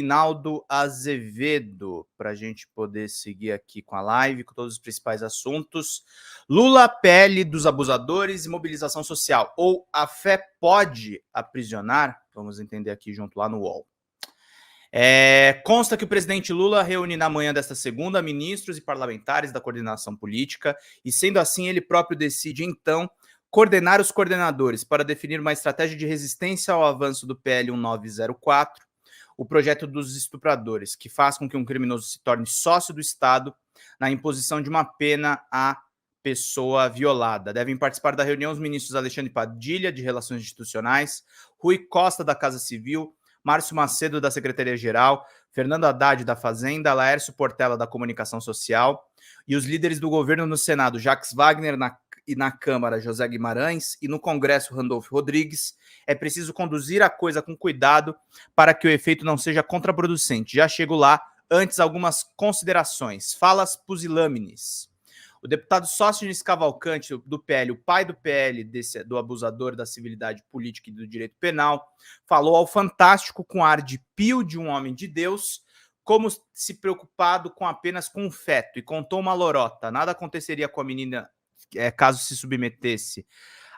Reinaldo Azevedo, para a gente poder seguir aqui com a live, com todos os principais assuntos. Lula, PL dos abusadores e mobilização social. Ou a fé pode aprisionar? Vamos entender aqui junto lá no UOL. Consta que o presidente Lula reúne na manhã desta segunda ministros e parlamentares da coordenação política e, sendo assim, ele próprio decide, então, coordenar os coordenadores para definir uma estratégia de resistência ao avanço do PL 1904, o projeto dos estupradores, que faz com que um criminoso se torne sócio do Estado na imposição de uma pena à pessoa violada. Devem participar da reunião os ministros Alexandre Padilha, de Relações Institucionais, Rui Costa, da Casa Civil, Márcio Macedo, da Secretaria-Geral, Fernando Haddad, da Fazenda, Laércio Portela, da Comunicação Social, e os líderes do governo no Senado, Jacques Wagner, e na Câmara, José Guimarães, e no Congresso, Randolfo Rodrigues. É preciso conduzir a coisa com cuidado para que o efeito não seja contraproducente. Já chego lá, antes algumas considerações. Falas pusilâmines. O deputado Sóstenes Cavalcante, do PL, o pai do PL, do abusador da civilidade política e do direito penal, falou ao Fantástico com ar de pio de um homem de Deus, como se preocupado apenas com o feto, e contou uma lorota. Nada aconteceria com a menina caso se submetesse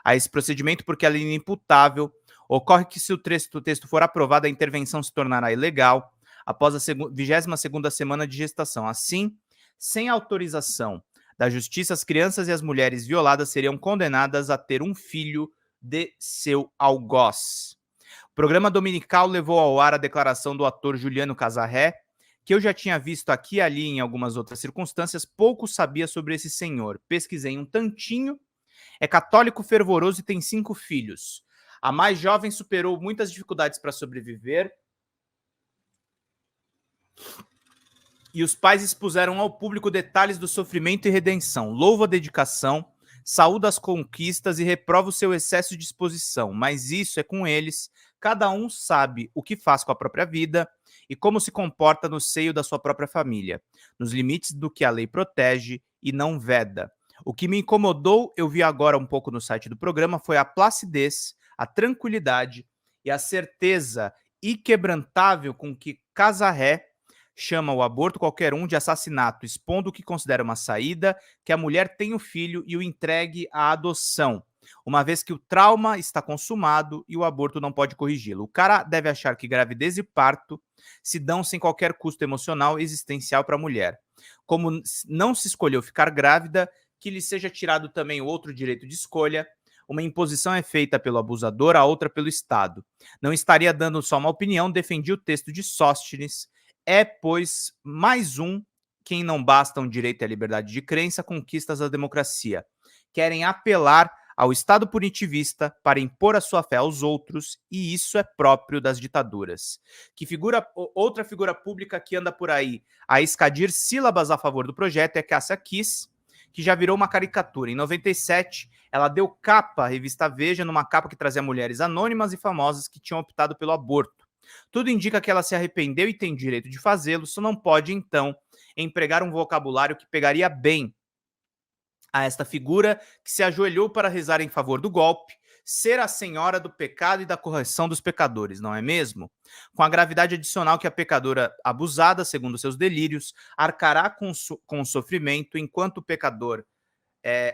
a esse procedimento, porque ela é inimputável. Ocorre que, se o texto for aprovado, a intervenção se tornará ilegal após a 22ª semana de gestação. Assim, sem autorização da justiça, as crianças e as mulheres violadas seriam condenadas a ter um filho de seu algoz. O programa dominical levou ao ar a declaração do ator Juliano Casarré, que eu já tinha visto aqui e ali em algumas outras circunstâncias. Pouco sabia sobre esse senhor. Pesquisei um tantinho. É católico fervoroso e tem 5 filhos. A mais jovem superou muitas dificuldades para sobreviver, e os pais expuseram ao público detalhes do sofrimento e redenção. Louva a dedicação, saúda as conquistas e reprova o seu excesso de disposição. Mas isso é com eles. Cada um sabe o que faz com a própria vida e como se comporta no seio da sua própria família, nos limites do que a lei protege e não veda. O que me incomodou, eu vi agora um pouco no site do programa, foi a placidez, a tranquilidade e a certeza inquebrantável com que Casarré chama o aborto qualquer um de assassinato, expondo o que considera uma saída, que a mulher tem o filho e o entregue à adoção, uma vez que o trauma está consumado e o aborto não pode corrigi-lo. O cara deve achar que gravidez e parto se dão sem qualquer custo emocional existencial para a mulher. Como não se escolheu ficar grávida, que lhe seja tirado também outro direito de escolha. Uma imposição é feita pelo abusador, a outra pelo Estado. Não estaria dando só uma opinião, defendi o texto de Sóstenes. Pois, mais um, quem não basta um direito à liberdade de crença, conquistas a democracia. Querem apelar ao Estado punitivista para impor a sua fé aos outros, e isso é próprio das ditaduras. Outra figura pública que anda por aí a escadir sílabas a favor do projeto é Cássia Kiss, que já virou uma caricatura. Em 97, ela deu capa à revista Veja, numa capa que trazia mulheres anônimas e famosas que tinham optado pelo aborto. Tudo indica que ela se arrependeu e tem direito de fazê-lo, só não pode, então, empregar um vocabulário que pegaria bem a esta figura que se ajoelhou para rezar em favor do golpe, ser a senhora do pecado e da correção dos pecadores, não é mesmo? Com a gravidade adicional que a pecadora abusada, segundo seus delírios, arcará com o sofrimento, enquanto o pecador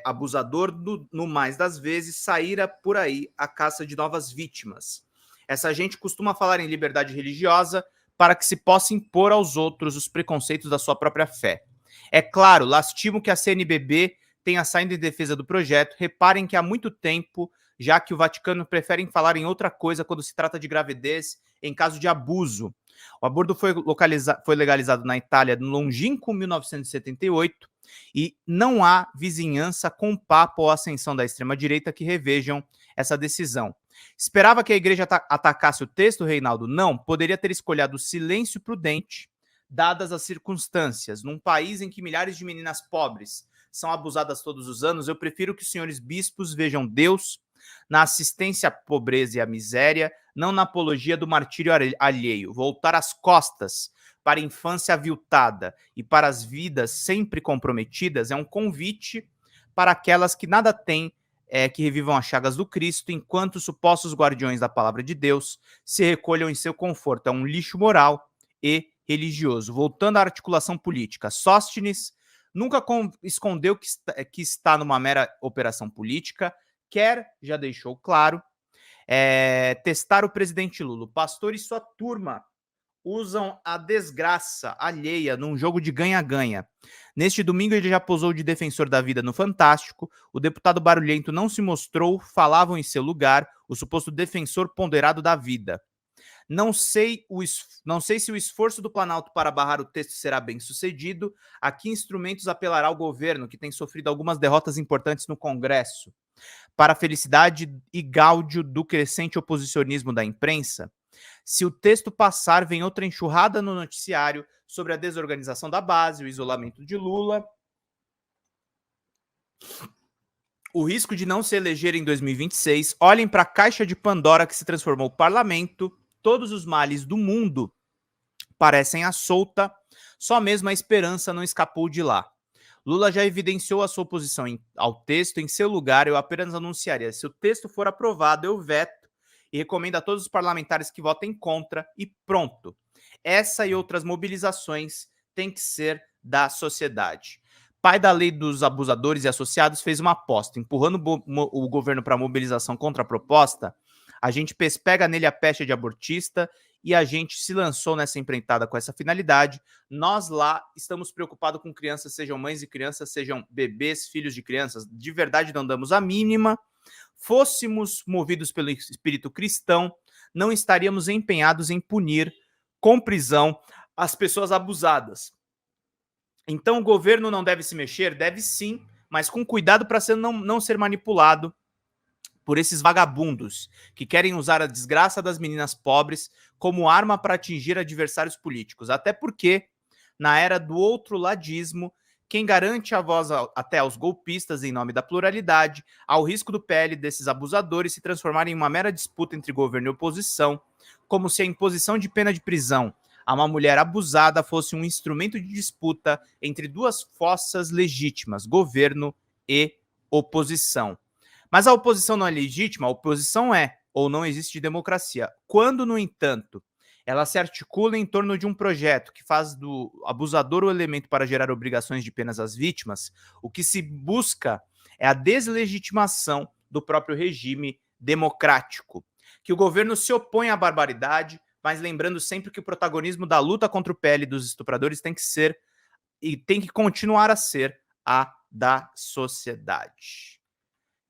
abusador, no mais das vezes, saíra por aí à caça de novas vítimas. Essa gente costuma falar em liberdade religiosa para que se possa impor aos outros os preconceitos da sua própria fé. É claro, lastimo que a CNBB tenha saído em defesa do projeto. Reparem que há muito tempo, já que o Vaticano prefere falar em outra coisa quando se trata de gravidez em caso de abuso. O aborto foi legalizado na Itália no longínquo 1978 e não há vizinhança com papo ou ascensão da extrema-direita que revejam essa decisão. Esperava que a igreja atacasse o texto, Reinaldo? Não, poderia ter escolhido o silêncio prudente, dadas as circunstâncias. Num país em que milhares de meninas pobres são abusadas todos os anos, eu prefiro que os senhores bispos vejam Deus na assistência à pobreza e à miséria, não na apologia do martírio alheio. Voltar as costas para a infância aviltada e para as vidas sempre comprometidas é um convite para aquelas que nada têm, que revivam as chagas do Cristo, enquanto os supostos guardiões da palavra de Deus se recolham em seu conforto. É um lixo moral e religioso. Voltando à articulação política, Sóstenes nunca escondeu que está numa mera operação política, já deixou claro, testar o presidente Lula. O pastor e sua turma usam a desgraça alheia num jogo de ganha-ganha. Neste domingo ele já posou de defensor da vida no Fantástico, o deputado barulhento não se mostrou, falavam em seu lugar, o suposto defensor ponderado da vida. Não sei se o esforço do Planalto para barrar o texto será bem sucedido. A que instrumentos apelará ao governo, que tem sofrido algumas derrotas importantes no Congresso? Para a felicidade e gáudio do crescente oposicionismo da imprensa? Se o texto passar, vem outra enxurrada no noticiário sobre a desorganização da base, o isolamento de Lula, o risco de não se eleger em 2026. Olhem para a caixa de Pandora que se transformou o parlamento. Todos os males do mundo parecem à solta, só mesmo a esperança não escapou de lá. Lula já evidenciou a sua oposição ao texto. Em seu lugar, eu apenas anunciaria: se o texto for aprovado, eu veto e recomendo a todos os parlamentares que votem contra e pronto. Essa e outras mobilizações têm que ser da sociedade. Pai da lei dos abusadores e associados fez uma aposta, empurrando o governo para a mobilização contra a proposta. A gente pega nele a pecha de abortista e a gente se lançou nessa empreitada com essa finalidade. Nós lá estamos preocupados com crianças, sejam mães de crianças, sejam bebês, filhos de crianças. De verdade não damos a mínima. Fôssemos movidos pelo espírito cristão, não estaríamos empenhados em punir com prisão as pessoas abusadas. Então o governo não deve se mexer? Deve sim, mas com cuidado para não ser manipulado por esses vagabundos que querem usar a desgraça das meninas pobres como arma para atingir adversários políticos. Até porque, na era do outroladismo, quem garante a voz até aos golpistas em nome da pluralidade, ao risco do PL desses abusadores se transformarem em uma mera disputa entre governo e oposição, como se a imposição de pena de prisão a uma mulher abusada fosse um instrumento de disputa entre duas forças legítimas, governo e oposição. Mas a oposição não é legítima? A oposição é, ou não existe democracia. Quando, no entanto, ela se articula em torno de um projeto que faz do abusador o elemento para gerar obrigações de penas às vítimas, o que se busca é a deslegitimação do próprio regime democrático. Que o governo se opõe à barbaridade, mas lembrando sempre que o protagonismo da luta contra o PL dos estupradores tem que ser e tem que continuar a ser a da sociedade.